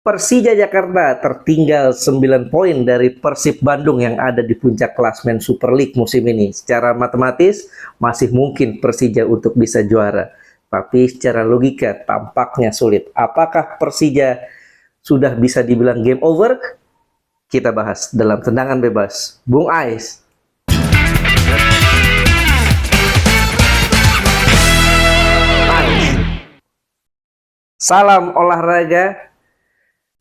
Persija Jakarta tertinggal 9 poin dari Persib Bandung yang ada di puncak klasmen Super League musim ini. Secara matematis masih mungkin Persija untuk bisa juara, tapi secara logika tampaknya sulit. Apakah Persija sudah bisa dibilang game over? Kita bahas dalam tendangan bebas. Bung Ais. Salam olahraga.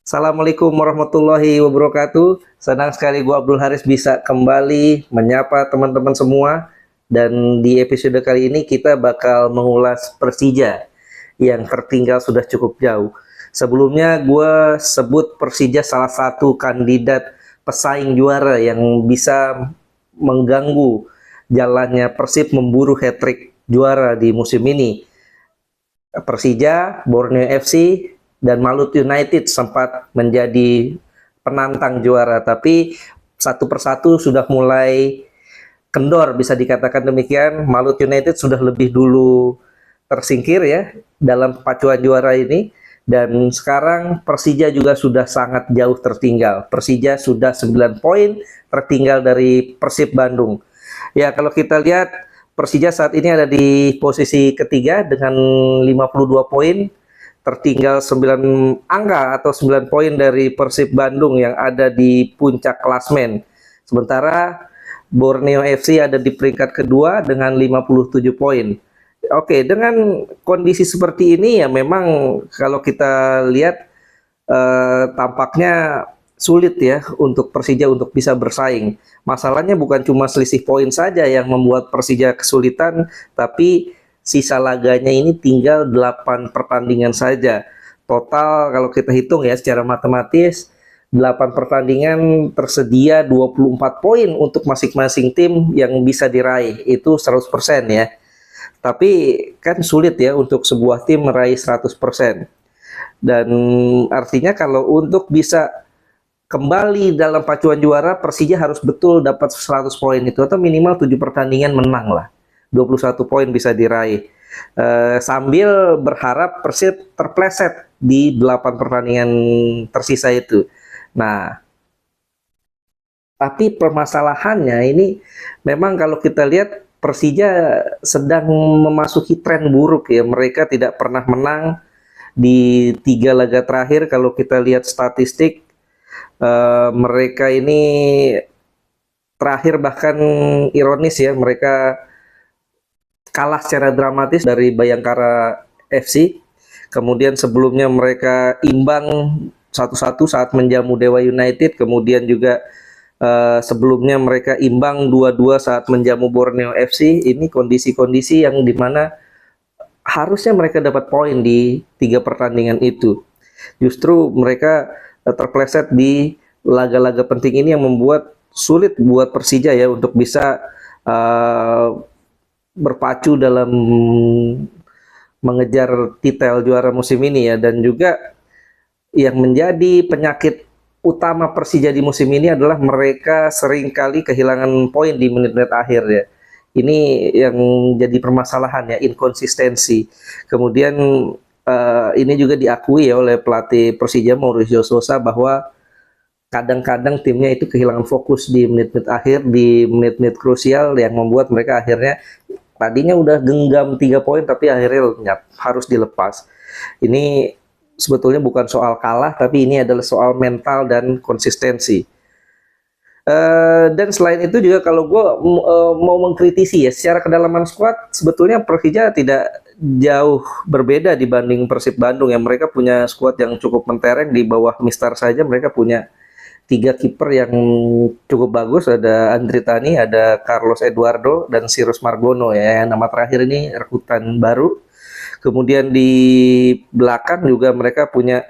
Assalamualaikum warahmatullahi wabarakatuh. Senang sekali gue Abdul Haris bisa kembali menyapa teman-teman semua. Dan di episode kali ini kita bakal mengulas Persija yang tertinggal sudah cukup jauh. Sebelumnya gue sebut Persija salah satu kandidat pesaing juara yang bisa mengganggu jalannya Persib memburu hat-trick juara di musim ini. Persija, Borneo FC, dan Malut United sempat menjadi penantang juara, tapi satu persatu sudah mulai kendor, bisa dikatakan demikian. Malut United sudah lebih dulu tersingkir ya dalam pacuan juara ini, dan sekarang Persija juga sudah sangat jauh tertinggal. Persija sudah 9 poin tertinggal dari Persib Bandung. Ya, kalau kita lihat Persija saat ini ada di posisi ketiga dengan 52 poin, tertinggal 9 angka atau 9 poin dari Persib Bandung yang ada di puncak klasmen. Sementara Borneo FC ada di peringkat kedua dengan 57 poin. Oke, dengan kondisi seperti ini ya memang kalau kita lihat tampaknya sulit ya untuk Persija untuk bisa bersaing. Masalahnya bukan cuma selisih poin saja yang membuat Persija kesulitan, tapi sisa laganya ini tinggal 8 pertandingan saja. Total kalau kita hitung ya secara matematis 8 pertandingan tersedia 24 poin untuk masing-masing tim yang bisa diraih. Itu 100% ya. Tapi kan sulit ya untuk sebuah tim meraih 100%. Dan artinya kalau untuk bisa kembali dalam pacuan juara, Persija harus betul dapat 100 poin itu atau minimal 7 pertandingan menang lah. 21 poin bisa diraih, sambil berharap Persib terpleset di 8 pertandingan tersisa itu. Nah, tapi permasalahannya ini memang kalau kita lihat Persija sedang memasuki tren buruk ya. Mereka tidak pernah menang di 3 laga terakhir. Kalau kita lihat statistik, mereka ini terakhir bahkan ironis ya, mereka kalah secara dramatis dari Bayangkara FC. Kemudian sebelumnya mereka imbang 1-1 saat menjamu Dewa United. Kemudian juga sebelumnya mereka imbang 2-2 saat menjamu Borneo FC. Ini kondisi-kondisi yang dimana harusnya mereka dapat poin di 3 pertandingan itu. Justru mereka terpleset di laga-laga penting ini yang membuat sulit buat Persija ya untuk bisa berpacu dalam mengejar titel juara musim ini ya. Dan juga yang menjadi penyakit utama Persija di musim ini adalah mereka seringkali kehilangan poin di menit-menit akhir ya. Ini yang jadi permasalahan ya, inkonsistensi. Kemudian ini juga diakui ya oleh pelatih Persija Mauricio Sousa bahwa kadang-kadang timnya itu kehilangan fokus di menit-menit akhir, di menit-menit krusial yang membuat mereka akhirnya tadinya udah genggam 3 poin tapi akhirnya harus dilepas. Ini sebetulnya bukan soal kalah, tapi ini adalah soal mental dan konsistensi. Dan selain itu juga kalau gue mau mengkritisi ya, secara kedalaman skuad sebetulnya Persija tidak jauh berbeda dibanding Persib Bandung yang mereka punya skuad yang cukup mentereng. Di bawah Mister saja mereka punya 3 kiper yang cukup bagus, ada Andri Tani, ada Carlos Eduardo, dan Cyrus Margono ya, nama terakhir ini rekrutan baru. Kemudian di belakang juga mereka punya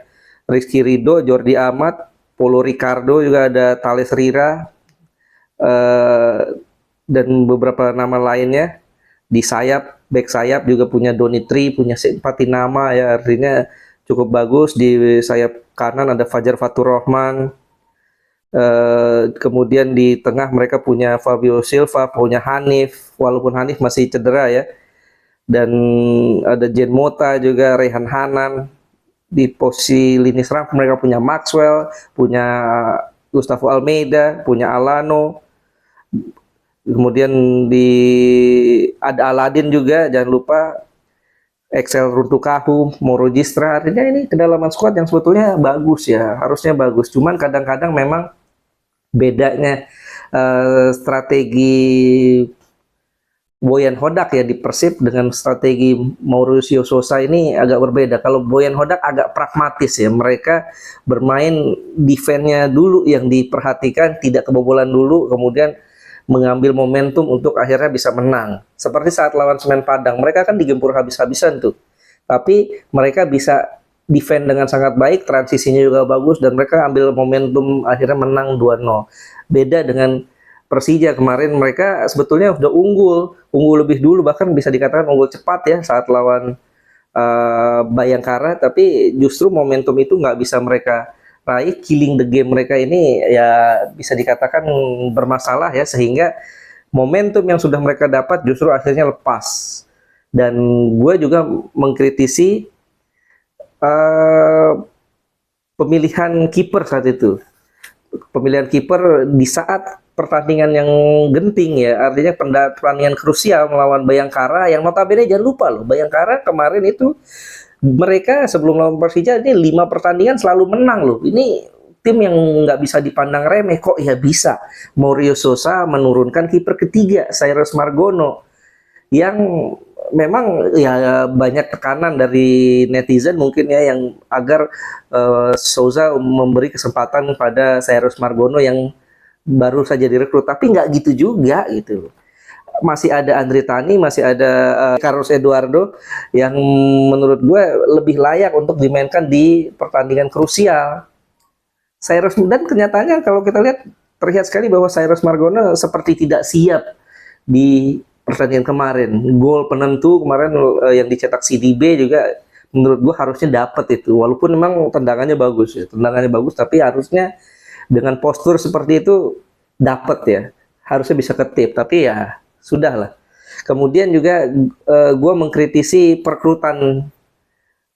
Rizky Ridho, Jordi Amat, Paulo Ricardo, juga ada Thales Rira, dan beberapa nama lainnya. Di sayap, back sayap juga punya Donitri, punya Patinama ya, artinya cukup bagus. Di sayap kanan ada Fajar Fatur Rahman. Kemudian di tengah mereka punya Fabio Silva, punya Hanif, walaupun Hanif masih cedera ya, dan ada Jen Mota juga, Rehan Hanan. di posisi lini serang mereka punya Maxwell, punya Gustavo Almeida, punya Alano. Kemudian ada Aladin juga, jangan lupa Excel Runtukahu, Moro Gistra. Artinya ini kedalaman squad yang sebetulnya bagus ya, harusnya bagus. Cuman kadang-kadang memang bedanya strategi Boyan Hodak ya di Persib dengan strategi Mauricio Sosa ini agak berbeda. Kalau Boyan Hodak agak pragmatis ya, mereka bermain defense-nya dulu yang diperhatikan, tidak kebobolan dulu, kemudian mengambil momentum untuk akhirnya bisa menang. Seperti saat lawan Semen Padang, mereka kan digempur habis-habisan tuh. Tapi mereka bisa defend dengan sangat baik, transisinya juga bagus, dan mereka ambil momentum akhirnya menang 2-0. Beda dengan Persija kemarin, mereka sebetulnya udah unggul lebih dulu, bahkan bisa dikatakan unggul cepat ya saat lawan Bayangkara, tapi justru momentum itu nggak bisa mereka raih. Killing the game mereka ini ya bisa dikatakan bermasalah ya, sehingga momentum yang sudah mereka dapat justru akhirnya lepas. Dan gue juga mengkritisi pemilihan kiper saat itu. Pemilihan kiper di saat pertandingan yang genting ya, artinya pertandingan krusial melawan Bayangkara yang notabene jangan lupa loh, Bayangkara kemarin itu mereka sebelum lawan Persija ini 5 pertandingan selalu menang loh. Ini tim yang nggak bisa dipandang remeh, kok ya bisa Mauricio Sosa menurunkan kiper ketiga Cyrus Margono yang memang ya banyak tekanan dari netizen mungkin ya, yang agar Souza memberi kesempatan pada Cyrus Margono yang baru saja direkrut, tapi nggak gitu juga gitu. Masih ada Andri Tani, masih ada Carlos Eduardo yang menurut gue lebih layak untuk dimainkan di pertandingan krusial. Cyrus, dan kenyataannya kalau kita lihat terlihat sekali bahwa Cyrus Margono seperti tidak siap di pertandingan kemarin. Gol penentu kemarin yang dicetak CDB juga menurut gue harusnya dapat itu, walaupun memang tendangannya bagus ya, tendangannya bagus, tapi harusnya dengan postur seperti itu dapat ya, harusnya bisa ketip, tapi ya sudahlah. Kemudian juga gue mengkritisi perekrutan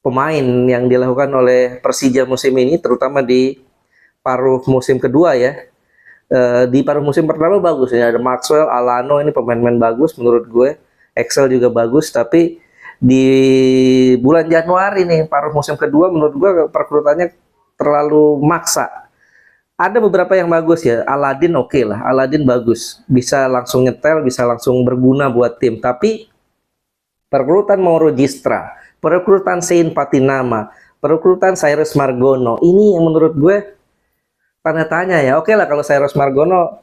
pemain yang dilakukan oleh Persija musim ini, terutama di paruh musim kedua ya. Di paruh musim pertama bagus ya, ada Maxwell, Alano, ini pemain-pemain bagus menurut gue. Excel juga bagus, tapi di bulan Januari nih paruh musim kedua menurut gue perekrutannya terlalu maksa. Ada beberapa yang bagus ya, Aladin oke lah, Aladin bagus, bisa langsung nyetel, bisa langsung berguna buat tim. Tapi perekrutan Mauro Gistra, perekrutan Sein Patinama, perekrutan Cyrus Margono, ini yang menurut gue tanda tanya ya. Oke lah kalau Cyrus Margono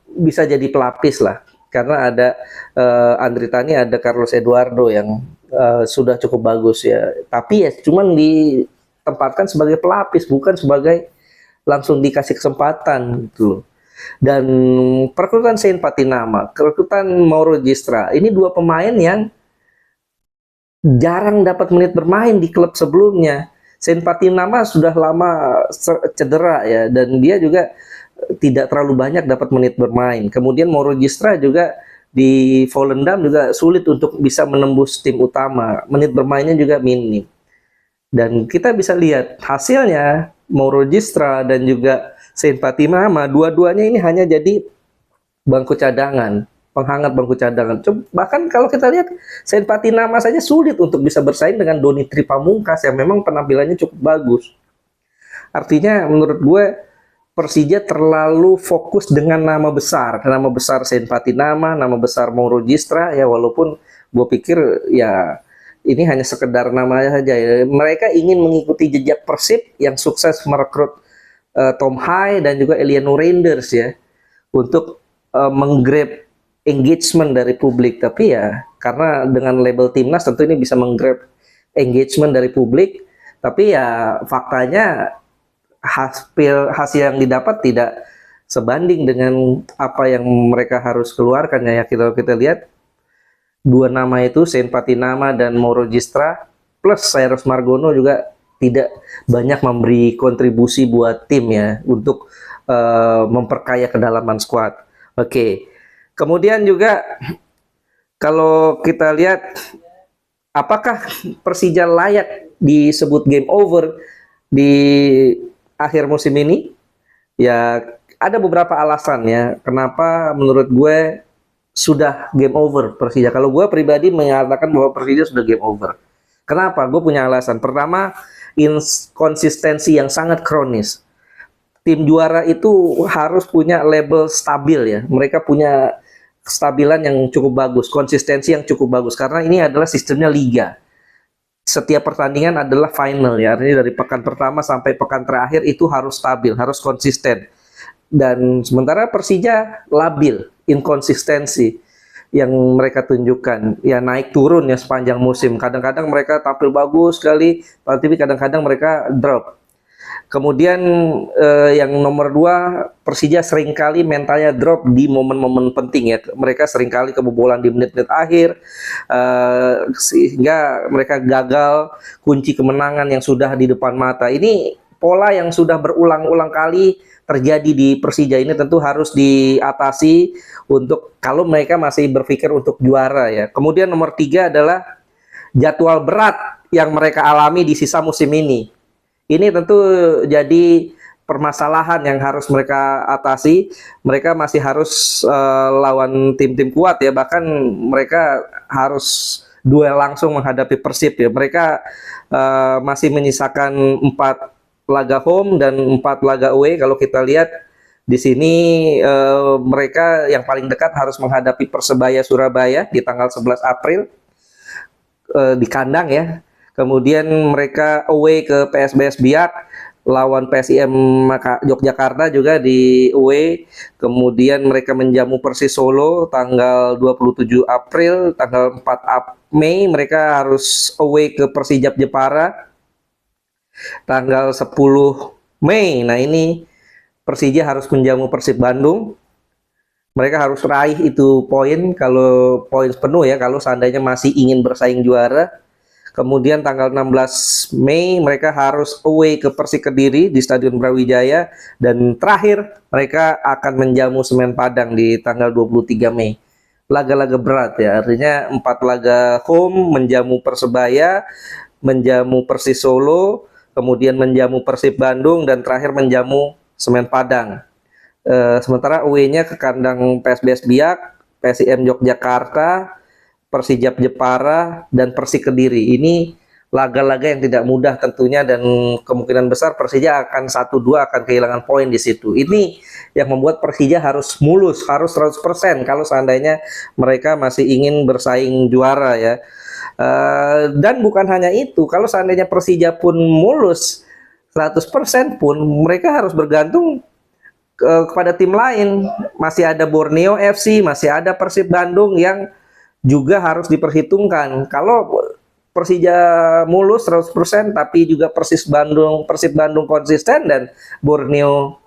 bisa jadi pelapis lah, karena ada Andri Tani, ada Carlos Eduardo yang sudah cukup bagus ya. Tapi ya cuman ditempatkan sebagai pelapis, bukan sebagai langsung dikasih kesempatan gitu. Dan perekrutan Sein Patinama, perekrutan Mauro Gistra, ini dua pemain yang jarang dapat menit bermain di klub sebelumnya. Sein Patinama sudah lama cedera ya, dan dia juga tidak terlalu banyak dapat menit bermain. Kemudian Mauro Gistra juga di Volendam juga sulit untuk bisa menembus tim utama, menit bermainnya juga minim. Dan kita bisa lihat hasilnya, Mauro Gistra dan juga Sein Patinama, dua-duanya ini hanya jadi bangku cadangan, penghangat bangku cadangan. Bahkan kalau kita lihat, Sein Patinama saja sulit untuk bisa bersaing dengan Doni Tripamungkas yang memang penampilannya cukup bagus. Artinya menurut gue Persija terlalu fokus dengan nama besar Sein Patinama, nama besar Mauro Gistra ya, walaupun gue pikir ya ini hanya sekedar nama saja ya. Mereka ingin mengikuti jejak Persib yang sukses merekrut Tom Hai dan juga Eliano Reinders ya, untuk menggrab engagement dari publik. Tapi ya karena dengan label timnas tentu ini bisa menggrab engagement dari publik, tapi ya faktanya hasil yang didapat tidak sebanding dengan apa yang mereka harus keluarkan ya. Kita lihat dua nama itu, Sein Patinama dan Mauro Gistra plus Cyrus Margono juga tidak banyak memberi kontribusi buat tim ya, untuk memperkaya kedalaman skuad. Oke. Kemudian juga kalau kita lihat apakah Persija layak disebut game over di akhir musim ini? Ya, ada beberapa alasan ya kenapa menurut gue sudah game over Persija. Kalau gue pribadi mengatakan bahwa Persija sudah game over. Kenapa? Gue punya alasan. Pertama, inkonsistensi yang sangat kronis. Tim juara itu harus punya label stabil ya. Mereka punya kestabilan yang cukup bagus, konsistensi yang cukup bagus. Karena ini adalah sistemnya liga. Setiap pertandingan adalah final ya. Artinya dari pekan pertama sampai pekan terakhir itu harus stabil, harus konsisten. Dan sementara Persija labil, inkonsistensi yang mereka tunjukkan. Ya naik turun ya sepanjang musim. Kadang-kadang mereka tampil bagus sekali, tapi kadang-kadang mereka drop. Kemudian yang nomor 2, Persija seringkali mentalnya drop di momen-momen penting ya. Mereka seringkali kebobolan di menit-menit akhir, sehingga mereka gagal kunci kemenangan yang sudah di depan mata. Ini pola yang sudah berulang-ulang kali terjadi di Persija. Ini tentu harus diatasi untuk kalau mereka masih berpikir untuk juara ya. Kemudian nomor 3 adalah jadwal berat yang mereka alami di sisa musim ini. Ini tentu jadi permasalahan yang harus mereka atasi. Mereka masih harus lawan tim-tim kuat ya. Bahkan mereka harus duel langsung menghadapi Persib ya. Mereka masih menyisakan 4 laga home dan 4 laga away. Kalau kita lihat di sini mereka yang paling dekat harus menghadapi Persebaya Surabaya di tanggal 11 April di kandang ya. Kemudian mereka away ke PSBS Biak, lawan PSIM Yogyakarta juga di away. Kemudian mereka menjamu Persis Solo tanggal 27 April, tanggal 4 Mei mereka harus away ke Persijap Jepara tanggal 10 Mei. Nah, ini Persija harus menjamu Persib Bandung. Mereka harus raih itu poin, kalau poin penuh ya, kalau seandainya masih ingin bersaing juara. Kemudian tanggal 16 Mei mereka harus away ke Persik Kediri di Stadion Brawijaya. Dan terakhir mereka akan menjamu Semen Padang di tanggal 23 Mei. Laga-laga berat ya, artinya 4 laga home, menjamu Persebaya, menjamu Persis Solo, kemudian menjamu Persib Bandung, dan terakhir menjamu Semen Padang. Sementara away-nya ke kandang PSBS Biak, PSIM Yogyakarta, Persijap Jepara, dan Persik Kediri. Ini laga-laga yang tidak mudah tentunya, dan kemungkinan besar Persija akan 1-2 akan kehilangan poin di situ. Ini yang membuat Persija harus mulus, harus 100% kalau seandainya mereka masih ingin bersaing juara ya. Dan bukan hanya itu, kalau seandainya Persija pun mulus 100% pun mereka harus bergantung kepada tim lain. Masih ada Borneo FC, masih ada Persib Bandung yang juga harus diperhitungkan. Kalau Persija mulus 100%, tapi juga Persib Bandung konsisten dan Borneo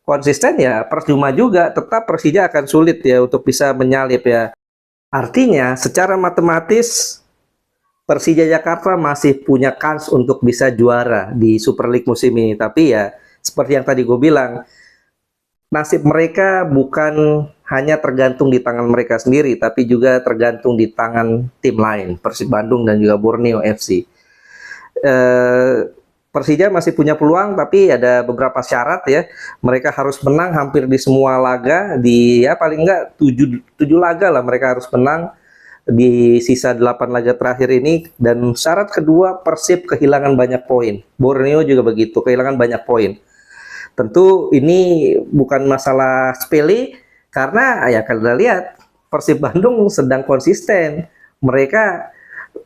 konsisten, ya percuma juga. Tetap Persija akan sulit ya untuk bisa menyalip ya. Artinya secara matematis Persija Jakarta masih punya kans untuk bisa juara di Super League musim ini. Tapi ya seperti yang tadi gue bilang, nasib mereka bukan hanya tergantung di tangan mereka sendiri, tapi juga tergantung di tangan tim lain, Persib Bandung dan juga Borneo FC. Persija masih punya peluang, tapi ada beberapa syarat ya. Mereka harus menang hampir di semua laga, di ya paling enggak 7 laga lah mereka harus menang di sisa 8 laga terakhir ini. Dan syarat kedua, Persib kehilangan banyak poin. Borneo juga begitu, kehilangan banyak poin. Tentu ini bukan masalah sepele, karena ya kita lihat Persib Bandung sedang konsisten. Mereka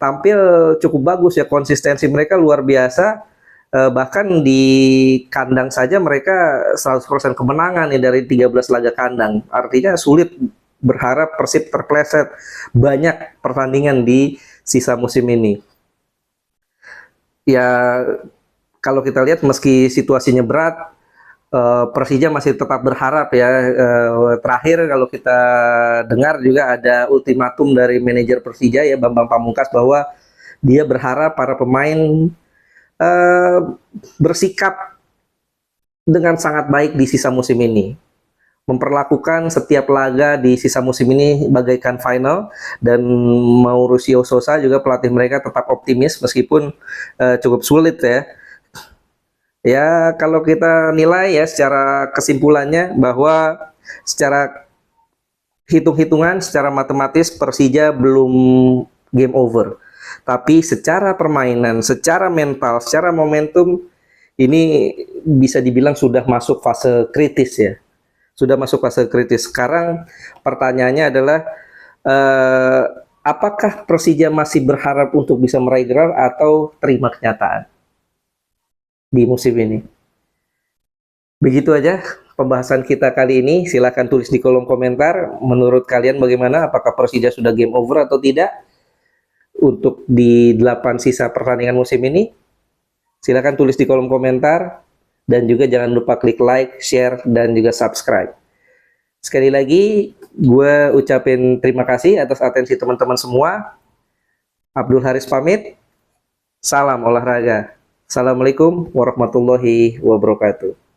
tampil cukup bagus ya, konsistensi mereka luar biasa. Bahkan di kandang saja mereka 100% kemenangan ya dari 13 laga kandang. Artinya sulit berharap Persib terpleset banyak pertandingan di sisa musim ini. Ya kalau kita lihat meski situasinya berat, Persija masih tetap berharap ya. Terakhir kalau kita dengar juga ada ultimatum dari manajer Persija ya, Bambang Pamungkas, bahwa dia berharap para pemain bersikap dengan sangat baik di sisa musim ini. memperlakukan setiap laga di sisa musim ini bagaikan final, dan Mauricio Sosa juga pelatih mereka tetap optimis meskipun cukup sulit ya. Ya, kalau kita nilai ya secara kesimpulannya bahwa secara hitung-hitungan, secara matematis Persija belum game over. Tapi secara permainan, secara mental, secara momentum ini bisa dibilang sudah masuk fase kritis ya. Sudah masuk fase kritis. Sekarang pertanyaannya adalah eh, apakah Persija masih berharap untuk bisa meraih gelar atau terima kenyataan di musim ini? Begitu aja pembahasan kita kali ini. Silahkan tulis di kolom komentar. Menurut kalian bagaimana? Apakah Persija sudah game over atau tidak untuk di 8 sisa pertandingan musim ini? Silahkan tulis di kolom komentar. Dan juga jangan lupa klik like, share, dan juga subscribe. Sekali lagi, gue ucapin terima kasih atas atensi teman-teman semua. Abdul Haris pamit. Salam olahraga. Assalamualaikum warahmatullahi wabarakatuh.